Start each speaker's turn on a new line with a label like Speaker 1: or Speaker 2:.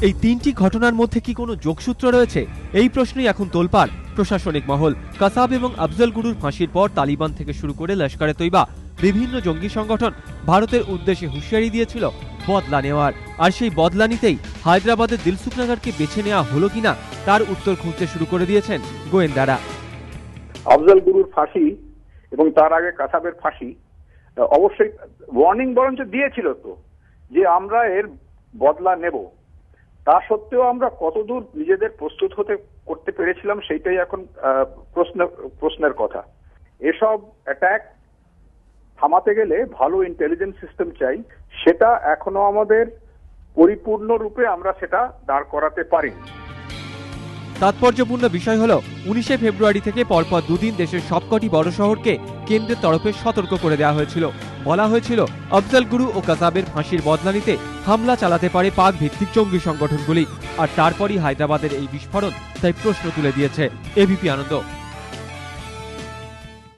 Speaker 1: এই তিনটি ঘটনার মধ্যে কি কোনো যোগসূত্র রয়েছে? এই প্রশ্নই এখন তোলপাড় প্রশাসনিক মহল। কাসাব এবং আফজল গুরুর ফাঁসির পর তালিবান থেকে শুরু করে লস্করে তৈবা বিভিন্ন জঙ্গি সংগঠন ভারতের উদ্দেশ্যে হুঁশিয়ারি দিয়েছিল বদলা নেওয়ার। আর সেই বদলা নিতেই হায়দ্রাবাদের দিলসুখনগরকে বেছে নেওয়া হলো কিনা তার উত্তর খুঁজতে শুরু করে দিয়েছেন গোয়েন্দারা।
Speaker 2: আফজল গুরুর ফাঁসি এবং তার আগে কাসাবের ফাঁসি অবশ্যই ওয়ার্নিং বরঞ্চ দিয়েছিল তো যে আমরা এর বদলা নেব। তা সত্ত্বেও আমরা কতদূর নিজেদের প্রস্তুত করতে পেরেছিলাম সেইটাই এখন প্রশ্নের কথা। এসব অ্যাটাক থামাতে গেলে ভালো ইন্টেলিজেন্স সিস্টেম চাই, সেটা এখনো আমাদের পরিপূর্ণ রূপে আমরা সেটা দাঁড় করাতে পারিনি।
Speaker 1: তাৎপর্যপূর্ণ বিষয় হলো 19শে ফেব্রুয়ারি থেকে পরপর দুদিন দেশের সবকটি বড় শহরকে কেন্দ্রের তরফে সতর্ক করে দেওয়া হয়েছিল। বলা হয়েছিল আফজল গুরু ও কাসাবের ফাঁসির বদলা নিতে হামলা চালাতে পারে পাক ভিত্তিক জঙ্গি সংগঠনগুলি। আর তারপরই হায়দ্রাবাদের এই বিস্ফোরণ তাই প্রশ্ন তুলে দিয়েছে এবিপি আনন্দ।